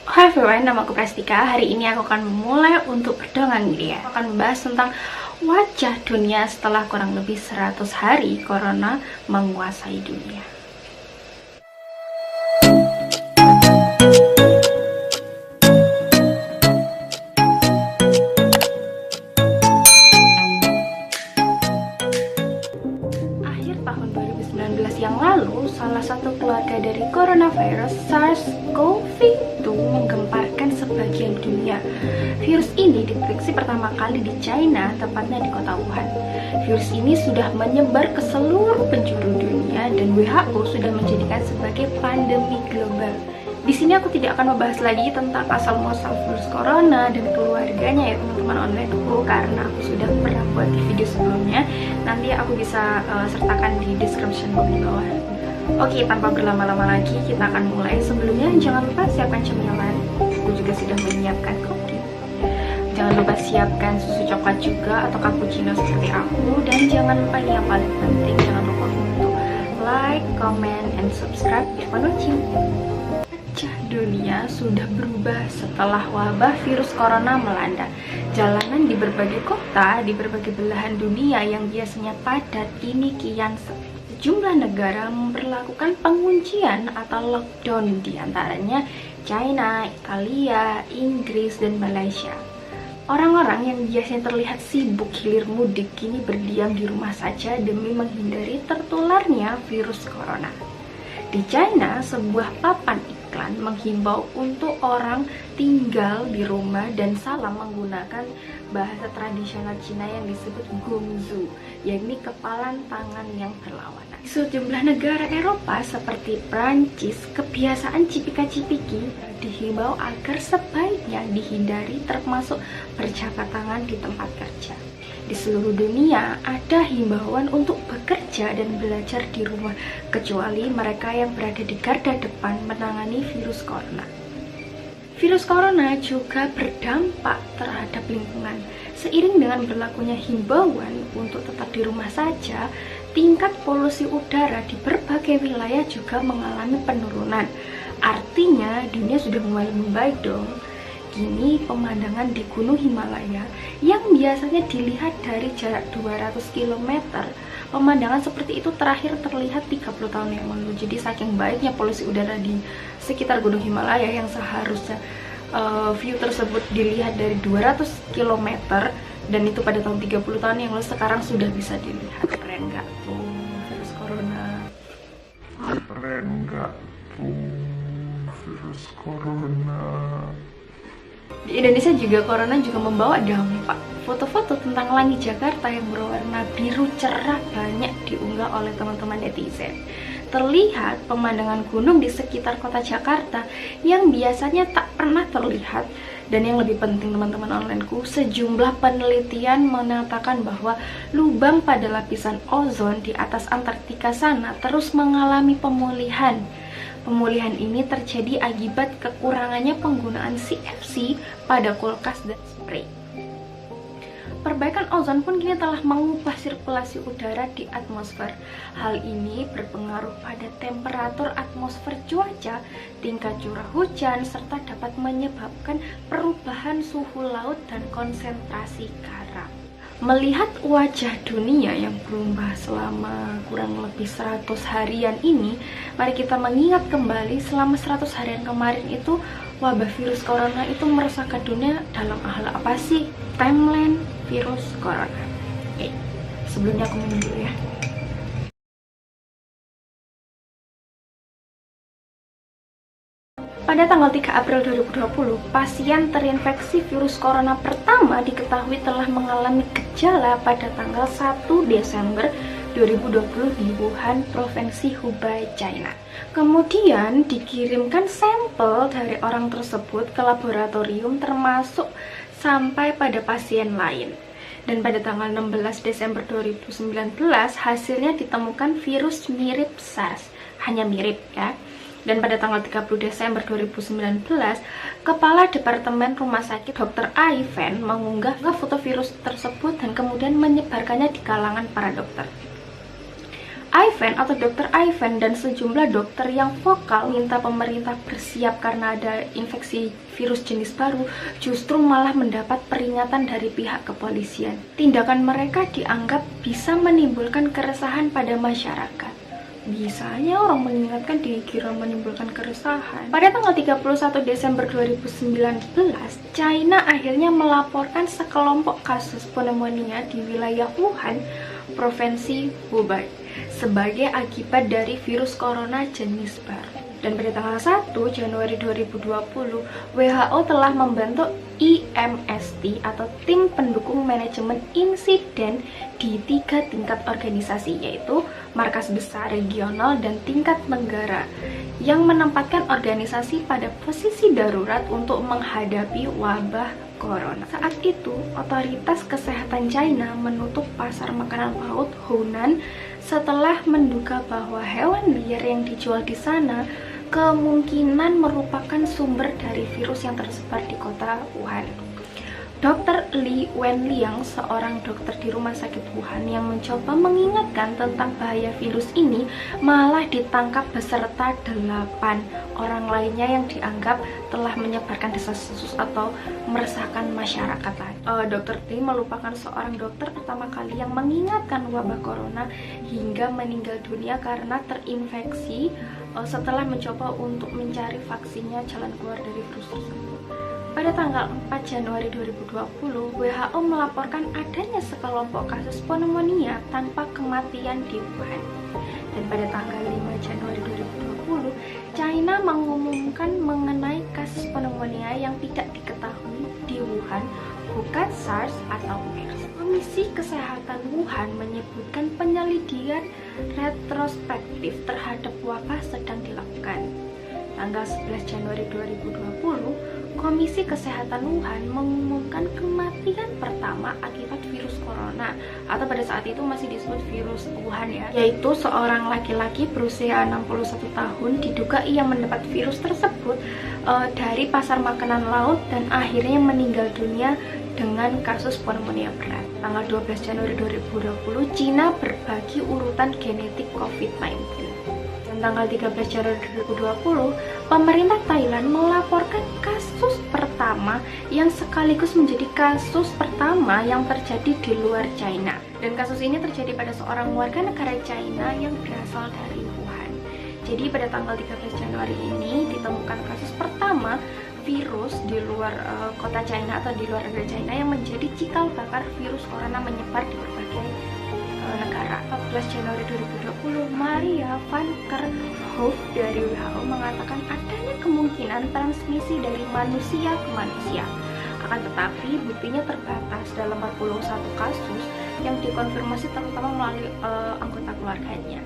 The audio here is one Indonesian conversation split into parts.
Hai everyone, nama aku Prastika. Hari ini aku akan memulai untuk berdongeng ya. Aku akan membahas tentang wajah dunia setelah kurang lebih 100 hari corona menguasai dunia. Akhir tahun 2019 yang lalu, salah satu keluarga dari coronavirus SARS-CoV-2 menggemparkan sebagian dunia. Virus ini dideteksi pertama kali di China, tepatnya di kota Wuhan. Virus ini sudah menyebar ke seluruh penjuru dunia dan WHO sudah menjadikan sebagai pandemi global. Di sini aku tidak akan membahas lagi tentang asal-muasal virus corona dan keluarganya ya teman-teman onlineku, karena aku sudah pernah buat di video sebelumnya. Nanti aku bisa sertakan di description box di bawah. Oke, tanpa berlama-lama lagi kita akan mulai. Sebelumnya jangan lupa siapkan cemilan. Aku juga sudah menyiapkan kopi. Jangan lupa siapkan susu coklat juga atau cappuccino seperti aku. Dan jangan lupa yang paling penting, jangan lupa untuk like, comment, and subscribe. Keep on watching. Dunia sudah berubah setelah wabah virus corona melanda. Jalanan di berbagai kota, di berbagai belahan dunia yang biasanya padat, kini kian sepi. Sejumlah negara memperlakukan penguncian atau lockdown, diantaranya China, Italia, Inggris, dan Malaysia. Orang-orang yang biasanya terlihat sibuk hilir mudik kini berdiam di rumah saja demi menghindari tertularnya virus corona. Di China, sebuah papan iklan menghimbau untuk orang tinggal di rumah dan salam menggunakan bahasa tradisional Cina yang disebut gongzu, yakni kepalan tangan yang berlawanan. Di sejumlah negara Eropa seperti Prancis, kebiasaan cipika-cipiki dihimbau agar sebaiknya dihindari, termasuk berjabat tangan di tempat kerja. Di seluruh dunia ada himbauan untuk bekerja dan belajar di rumah, kecuali mereka yang berada di garda depan menangani virus corona. Virus corona juga berdampak terhadap lingkungan. Seiring dengan berlakunya himbauan untuk tetap di rumah saja, tingkat polusi udara di berbagai wilayah juga mengalami penurunan. Artinya dunia sudah mulai membaik dong. Kini pemandangan di Gunung Himalaya yang biasanya dilihat dari jarak 200 km, pemandangan seperti itu terakhir terlihat 30 tahun yang lalu. Jadi saking baiknya polusi udara di sekitar Gunung Himalaya yang seharusnya view tersebut dilihat dari 200 km, dan itu pada tahun 30 tahun yang lalu, sekarang sudah bisa dilihat. Keren nggak tuh virus corona? Keren nggak tuh virus corona? Di Indonesia juga corona juga membawa dampak. Foto-foto tentang langit Jakarta yang berwarna biru cerah banyak diunggah oleh teman-teman netizen. Terlihat pemandangan gunung di sekitar kota Jakarta yang biasanya tak pernah terlihat. Dan yang lebih penting teman-teman onlineku, sejumlah penelitian mengatakan bahwa lubang pada lapisan ozon di atas Antartika sana terus mengalami pemulihan. Pemulihan ini terjadi akibat kekurangannya penggunaan CFC pada kulkas dan spray. Perbaikan ozon pun kini telah mengubah sirkulasi udara di atmosfer. Hal ini berpengaruh pada temperatur atmosfer, cuaca, tingkat curah hujan, serta dapat menyebabkan perubahan suhu laut dan konsentrasi garam. Melihat wajah dunia yang berubah selama kurang lebih 100 harian ini, mari kita mengingat kembali selama 100 harian kemarin itu wabah virus corona itu meresahkan dunia dalam hal apa sih? Timeline virus corona. Oke, sebelumnya aku minum dulu ya. Pada tanggal 3 April 2020, pasien terinfeksi virus corona pertama diketahui telah mengalami gejala pada tanggal 1 Desember 2020 di Wuhan, Provinsi Hubei, China. Kemudian dikirimkan sampel dari orang tersebut ke laboratorium termasuk sampai pada pasien lain. Dan pada tanggal 16 Desember 2019 hasilnya ditemukan virus mirip SARS, hanya mirip ya. Dan pada tanggal 30 Desember 2019, Kepala Departemen Rumah Sakit Dr. Ivan mengunggah foto virus tersebut dan kemudian menyebarkannya di kalangan para dokter. Ivan atau Dr. Ivan dan sejumlah dokter yang vokal minta pemerintah bersiap karena ada infeksi virus jenis baru justru malah mendapat peringatan dari pihak kepolisian. Tindakan mereka dianggap bisa menimbulkan keresahan pada masyarakat. Bisanya orang mengingatkan dikira menimbulkan keresahan. Pada tanggal 31 Desember 2019, China akhirnya melaporkan sekelompok kasus pneumonia di wilayah Wuhan, Provinsi Hubei, sebagai akibat dari virus corona jenis baru. Dan pada tanggal 1 Januari 2020, WHO telah membentuk IMST atau Tim Pendukung Manajemen Insiden di 3 tingkat organisasi, yaitu markas besar, regional, dan tingkat negara, yang menempatkan organisasi pada posisi darurat untuk menghadapi wabah corona. Saat itu, otoritas kesehatan China menutup pasar makanan laut Hunan setelah menduga bahwa hewan liar yang dijual di sana kemungkinan merupakan sumber dari virus yang tersebar di kota Wuhan. Dr. Li Wenliang, seorang dokter di rumah sakit Wuhan yang mencoba mengingatkan tentang bahaya virus ini, malah ditangkap beserta 8 orang lainnya yang dianggap telah menyebarkan desas-desus atau meresahkan masyarakat lain. Dr. Li merupakan seorang dokter pertama kali yang mengingatkan wabah corona hingga meninggal dunia karena terinfeksi setelah mencoba untuk mencari vaksinnya jalan keluar dari virus tersebut. Pada tanggal 4 Januari 2020, WHO melaporkan adanya sekelompok kasus pneumonia tanpa kematian di Wuhan. Dan pada tanggal 5 Januari 2020, China mengumumkan mengenai kasus pneumonia yang tidak diketahui di Wuhan, bukan SARS atau MERS. Komisi Kesehatan Wuhan menyebutkan penyelidikan retrospektif terhadap wabah sedang dilakukan. Tanggal 11 Januari 2020, Komisi Kesehatan Wuhan mengumumkan kematian pertama akibat virus corona, atau pada saat itu masih disebut virus Wuhan ya, yaitu seorang laki-laki berusia 61 tahun diduga ia mendapat virus tersebut dari pasar makanan laut dan akhirnya meninggal dunia dengan kasus pneumonia berat. Tanggal 12 Januari 2020, Cina berbagi urutan genetik COVID-19. Tanggal 13 Januari 2020, pemerintah Thailand melaporkan kasus pertama yang sekaligus menjadi kasus pertama yang terjadi di luar China. Dan kasus ini terjadi pada seorang warga negara China yang berasal dari Wuhan. Jadi pada tanggal 13 Januari ini ditemukan kasus pertama virus di luar kota China atau di luar negara China yang menjadi cikal bakal virus corona menyebar di berbagai negara. 14 Januari 2020, Maria van Kerkhove dari WHO mengatakan adanya kemungkinan transmisi dari manusia ke manusia. Akan tetapi buktinya terbatas dalam 41 kasus yang dikonfirmasi terutama melalui anggota keluarganya.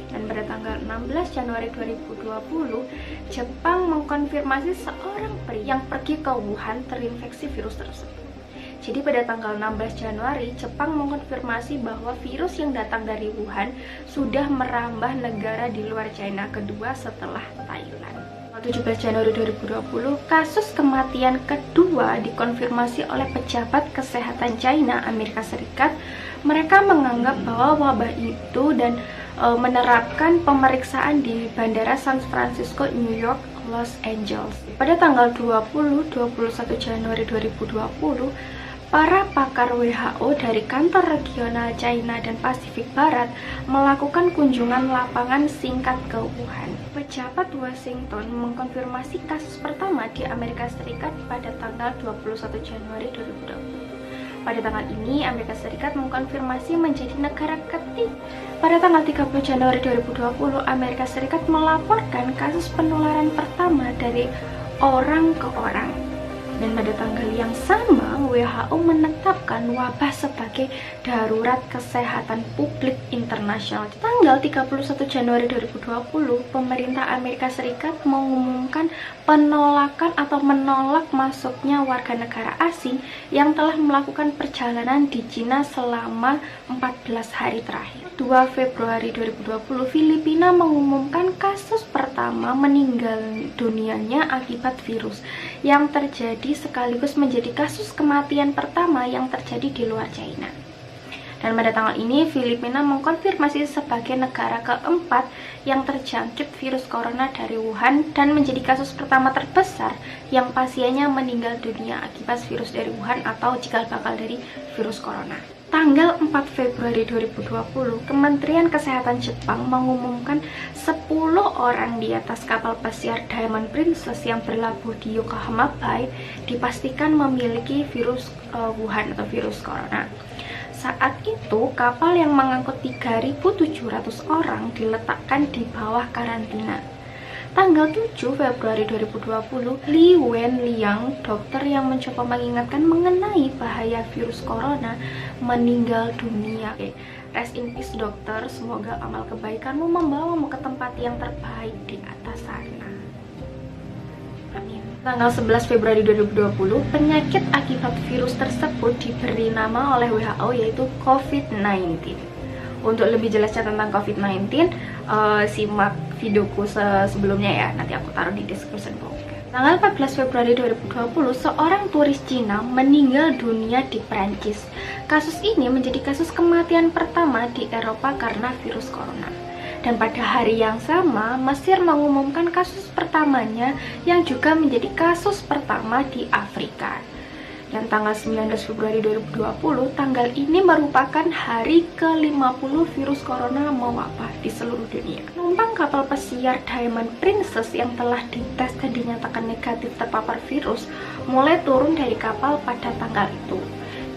Dan pada tanggal 16 Januari 2020, Jepang mengkonfirmasi seorang pria yang pergi ke Wuhan terinfeksi virus tersebut. Jadi pada tanggal 16 Januari, Jepang mengkonfirmasi bahwa virus yang datang dari Wuhan sudah merambah negara di luar China kedua setelah Thailand. 17 Januari 2020, kasus kematian kedua dikonfirmasi oleh pejabat kesehatan China, Amerika Serikat. Mereka menganggap bahwa wabah itu dan menerapkan pemeriksaan di Bandara San Francisco, New York, Los Angeles. Pada tanggal 21 Januari 2020, para pakar WHO dari kantor regional China dan Pasifik Barat melakukan kunjungan lapangan singkat ke Wuhan. Pejabat Washington mengkonfirmasi kasus pertama di Amerika Serikat pada tanggal 21 Januari 2020. Pada tanggal ini, Amerika Serikat mengkonfirmasi menjadi negara ketiga. Pada tanggal 30 Januari 2020, Amerika Serikat melaporkan kasus penularan pertama dari orang ke orang. Dan pada tanggal yang sama, WHO menetapkan wabah sebagai darurat kesehatan publik internasional. Tanggal 31 Januari 2020, pemerintah Amerika Serikat mengumumkan penolakan atau menolak masuknya warga negara asing yang telah melakukan perjalanan di Cina selama 14 hari terakhir. 2 Februari 2020, Filipina mengumumkan kasus pertama meninggal dunianya akibat virus yang terjadi sekaligus menjadi kasus kematian pertama yang terjadi di luar China. Dan pada tanggal ini, Filipina mengkonfirmasi sebagai negara keempat yang terjangkit virus corona dari Wuhan dan menjadi kasus pertama terbesar yang pasiennya meninggal dunia akibat virus dari Wuhan atau cikal bakal dari virus corona. Tanggal 4 Februari 2020, Kementerian Kesehatan Jepang mengumumkan 10 orang di atas kapal pesiar Diamond Princess yang berlabuh di Yokohama Bay dipastikan memiliki virus Wuhan atau virus corona. Saat itu, kapal yang mengangkut 3.700 orang diletakkan di bawah karantina. Tanggal 7 Februari 2020, Li Wenliang, dokter yang mencoba mengingatkan mengenai bahaya virus corona, meninggal dunia. Rest in peace dokter, semoga amal kebaikanmu membawamu ke tempat yang terbaik di atas sana. Amin. Tanggal 11 Februari 2020, penyakit akibat virus tersebut diberi nama oleh WHO yaitu COVID-19. Untuk lebih jelasnya tentang COVID-19, simak videoku sebelumnya ya, nanti aku taruh di description box. Tanggal 14 Februari 2020, seorang turis Cina meninggal dunia di Prancis. Kasus ini menjadi kasus kematian pertama di Eropa karena virus corona. Dan pada hari yang sama, Mesir mengumumkan kasus pertamanya yang juga menjadi kasus pertama di Afrika. Dan tanggal 19 Februari 2020, tanggal ini merupakan hari ke-50 virus corona mewabah di seluruh dunia. Penumpang kapal pesiar Diamond Princess yang telah dites dan dinyatakan negatif terpapar virus mulai turun dari kapal pada tanggal itu.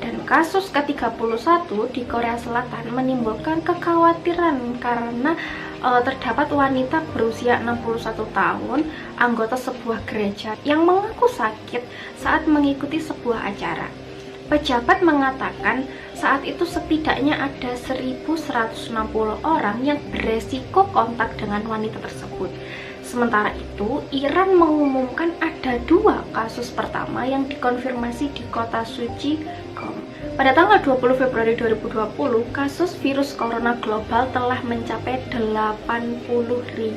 Dan kasus ke-31 di Korea Selatan menimbulkan kekhawatiran karena terdapat wanita berusia 61 tahun, anggota sebuah gereja yang mengaku sakit saat mengikuti sebuah acara. Pejabat mengatakan saat itu setidaknya ada 1.160 orang yang beresiko kontak dengan wanita tersebut. Sementara itu, Iran mengumumkan ada 2 kasus pertama yang dikonfirmasi di kota suci Qom. Pada tanggal 20 Februari 2020, kasus virus corona global telah mencapai 80.000.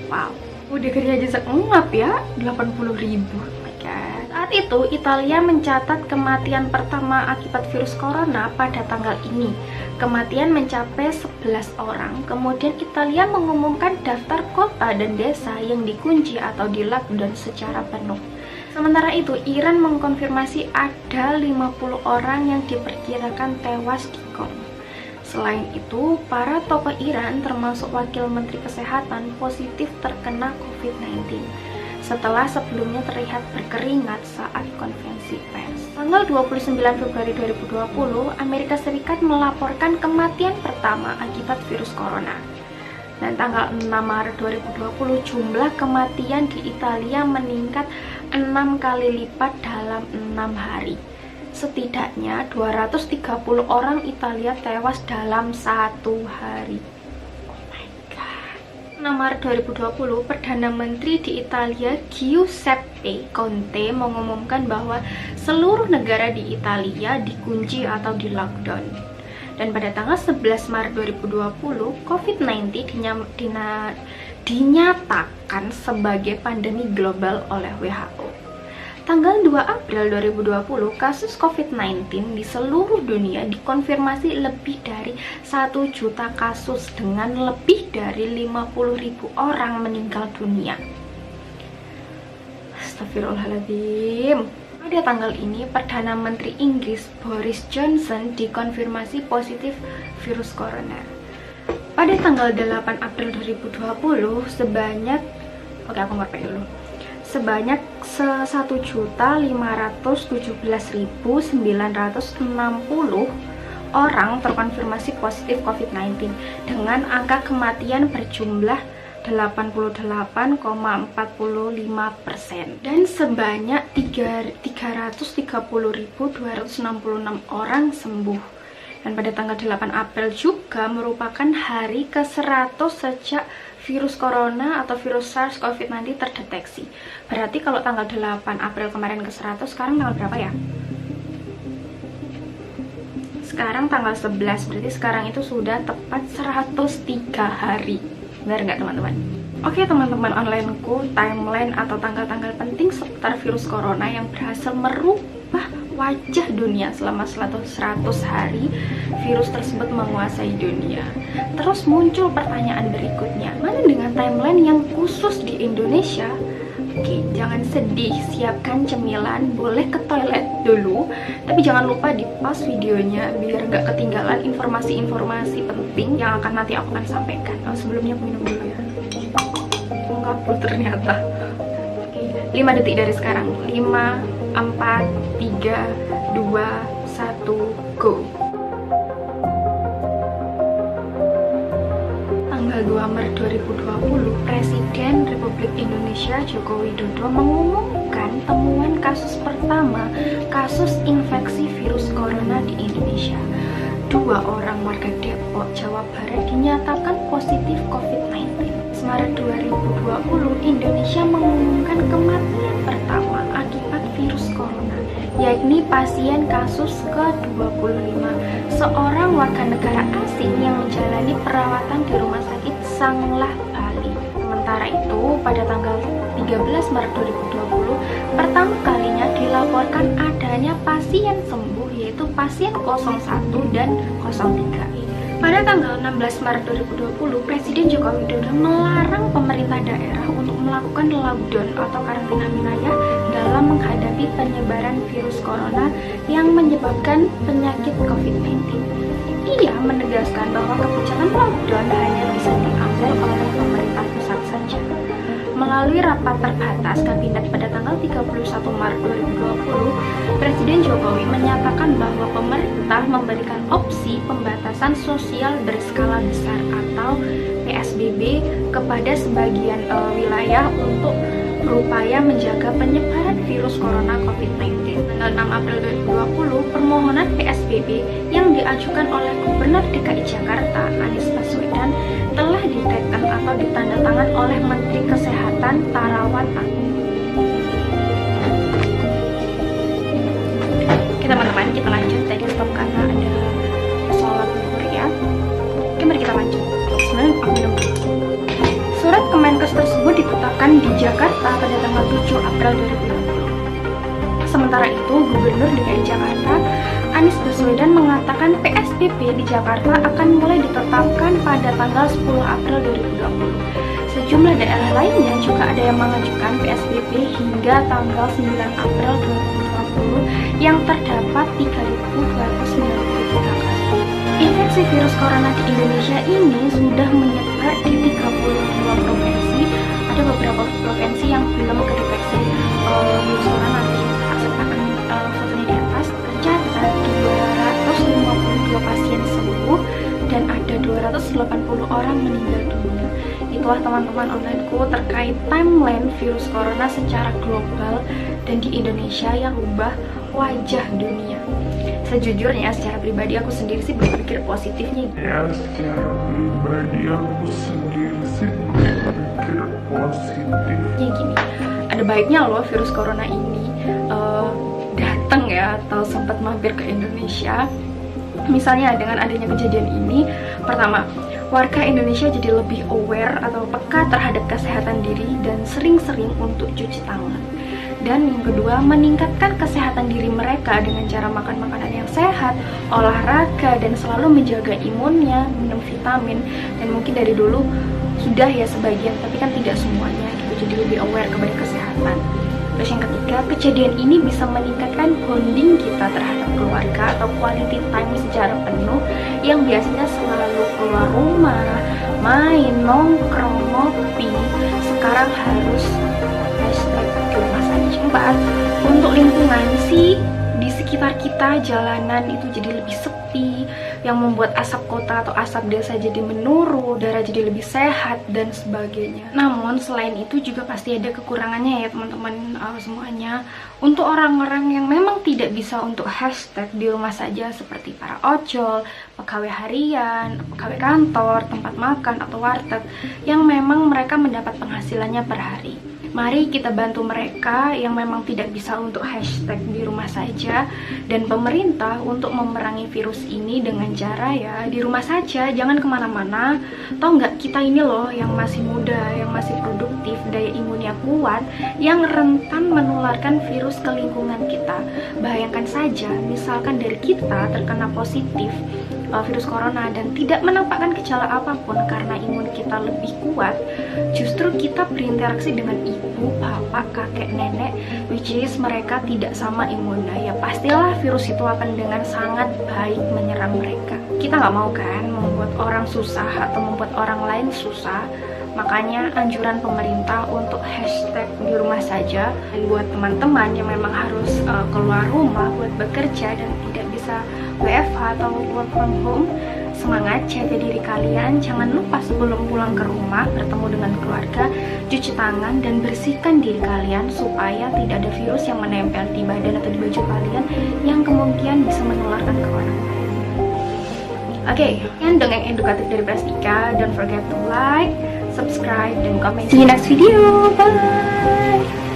Wow, udah kerja aja sengap ya, 80.000. Saat itu, Italia mencatat kematian pertama akibat virus corona pada tanggal ini. Kematian mencapai 11 orang. Kemudian Italia mengumumkan daftar kota dan desa yang dikunci atau di-lockdown secara penuh. Sementara itu, Iran mengkonfirmasi ada 50 orang yang diperkirakan tewas di Qom. Selain itu, para tokoh Iran termasuk Wakil Menteri Kesehatan positif terkena COVID-19. Setelah sebelumnya terlihat berkeringat saat konferensi pers. Tanggal 29 Februari 2020, Amerika Serikat melaporkan kematian pertama akibat virus corona. Dan tanggal 6 Maret 2020, jumlah kematian di Italia meningkat 6 kali lipat dalam 6 hari. Setidaknya 230 orang Italia tewas dalam 1 hari. 6 Maret 2020, Perdana Menteri di Italia Giuseppe Conte mengumumkan bahwa seluruh negara di Italia dikunci atau di-lockdown. Dan pada tanggal 11 Maret 2020, COVID-19 dinyatakan sebagai pandemi global oleh WHO. Tanggal 2 April 2020, kasus COVID-19 di seluruh dunia dikonfirmasi lebih dari 1 juta kasus dengan lebih dari 50.000 orang meninggal dunia. Astagfirullahaladzim. Pada tanggal ini, Perdana Menteri Inggris Boris Johnson dikonfirmasi positif virus corona. Pada tanggal 8 April 2020, sebanyak 1.517.960 orang terkonfirmasi positif COVID-19 dengan angka kematian berjumlah 88,45% dan sebanyak 330.266 orang sembuh. Dan pada tanggal 8 April juga merupakan hari ke-100 sejak virus corona atau virus SARS-CoV-2 terdeteksi. Berarti kalau tanggal 8 April kemarin ke-100, sekarang tanggal berapa ya? Sekarang tanggal 11, berarti sekarang itu sudah tepat 103 hari. Benar nggak teman-teman? Oke teman-teman onlineku, timeline atau tanggal-tanggal penting seputar virus corona yang berhasil merubah wajah dunia selama 100 hari virus tersebut menguasai dunia. Terus muncul pertanyaan berikutnya, mana dengan timeline yang khusus di Indonesia? Oke, jangan sedih, siapkan cemilan, boleh ke toilet dulu, tapi jangan lupa di pause videonya biar nggak ketinggalan informasi-informasi penting yang akan nanti aku akan sampaikan. Sebelumnya aku minum dulu ya. Ngapul ternyata. Oke, 5 detik dari sekarang. 5, 4, 3, 2, 1, go. Tanggal 2 Maret 2020, Presiden Republik Indonesia Joko Widodo mengumumkan temuan kasus pertama kasus infeksi virus corona di Indonesia. 2 orang warga Depok, Jawa Barat dinyatakan positif COVID-19. Maret 2020, Indonesia mengumumkan kematian pertama akibat virus corona, yakni pasien kasus ke-25, seorang warga negara asing yang menjalani perawatan di Rumah Sakit Sanglah, Bali. Sementara itu, pada tanggal 13 Maret 2020, pertama kalinya dilaporkan adanya pasien sembuh, yaitu pasien 01 dan 03. Pada tanggal 16 Maret 2020, Presiden Joko Widodo melarang pemerintah daerah untuk melakukan lockdown atau karantina wilayah dalam menghadapi penyebaran virus corona yang menyebabkan penyakit COVID-19. Ia menegaskan bahwa kebijakan lockdown hanya bisa diambil oleh pemerintah pusat saja. Melalui rapat terbatas kabinet pada tanggal 31 Maret 2020, Presiden Jokowi menyatakan bahwa pemerintah memberikan opsi pembatasan sosial berskala besar atau PSBB kepada sebagian wilayah untuk berupaya menjaga penyebaran virus corona COVID-19. Tanggal 6 April 2020, permohonan PSBB yang diajukan oleh Gubernur DKI Jakarta, Anies Baswedan, telah diteken atau ditandatangan oleh Menteri Kesehatan Terawan. Oke teman-teman, kita lanjut. Tadi stop karena ada sholat zuhur ya. Oke, mari kita lanjut. Sebenarnya aku minum dulu. Surat Kemenkes tersebut ditetapkan di Jakarta pada tanggal 7 April 2020. Sementara itu, Gubernur DKI Jakarta, Anies Baswedan mengatakan PSBB di Jakarta akan mulai ditetapkan pada tanggal 10 April 2020. Sejumlah daerah lainnya juga ada yang mengajukan PSBB hingga tanggal 9 April 2020 yang terdapat 3.293 kasus. Infeksi virus corona di Indonesia ini sudah menyebar di 32 provinsi. Ada beberapa provinsi yang belum kedeteksi virus corona, nanti akan fotonya di atas. Tercatat 252 pasien sembuh dan ada 280 orang meninggal dunia. Itulah teman-teman onlineku terkait timeline virus corona secara global dan di Indonesia yang ubah wajah dunia. Sejujurnya secara pribadi aku sendiri sih berpikir positifnya. Ya, secara pribadi aku sendiri sih berpikir positifnya Gini, ada baiknya loh virus corona ini datang ya atau sempat mampir ke Indonesia. Misalnya dengan adanya kejadian ini, pertama, warga Indonesia jadi lebih aware atau peka terhadap kesehatan diri dan sering-sering untuk cuci tangan. Dan yang kedua, meningkatkan kesehatan diri mereka dengan cara makan makanan yang sehat, olahraga, dan selalu menjaga imunnya, minum vitamin. Dan mungkin dari dulu sudah ya sebagian, tapi kan tidak semuanya gitu, jadi lebih aware kepada kesehatan. Terus yang ketiga, kejadian ini bisa meningkatkan bonding kita terhadap keluarga atau quality time secara penuh yang biasanya selalu keluar rumah, main, nongkrong, ngopi, sekarang harus hashtag di rumah saja. Untuk lingkungan sih, di sekitar kita jalanan itu jadi lebih sepi, yang membuat asap kota atau asap desa jadi menurun, udara jadi lebih sehat dan sebagainya. Namun selain itu juga pasti ada kekurangannya ya teman-teman semuanya. Untuk orang-orang yang memang tidak bisa untuk hashtag di rumah saja seperti para ojol, pegawai harian, pegawai kantor, tempat makan atau warteg yang memang mereka mendapat penghasilannya per hari. Mari kita bantu mereka yang memang tidak bisa untuk hashtag di rumah saja, dan pemerintah untuk memerangi virus ini dengan cara ya di rumah saja, jangan kemana-mana. Tahu nggak, kita ini loh yang masih muda, yang masih produktif, daya imunnya imunnya kuat yang rentan menularkan virus ke lingkungan kita. Bayangkan saja, misalkan dari kita terkena positif virus corona dan tidak menampakkan gejala apapun karena imun kita lebih kuat, justru kita berinteraksi dengan ibu, bapak, kakek, nenek, which is mereka tidak sama imunnya. Ya pastilah virus itu akan dengan sangat baik menyerang mereka. Kita nggak mau kan membuat orang susah atau membuat orang lain susah. Makanya anjuran pemerintah untuk hashtag di rumah saja. Dan buat teman-teman yang memang harus keluar rumah buat bekerja dan tidak bisa WFH atau work from home, semangat, jaga diri kalian. Jangan lupa sebelum pulang ke rumah bertemu dengan keluarga, cuci tangan dan bersihkan diri kalian supaya tidak ada virus yang menempel di badan atau di baju kalian yang kemungkinan bisa menularkan ke orang lain. Oke, yang dongeng edukatif dari Plastika. Don't forget to like, subscribe, dan comment. See you next video. Bye.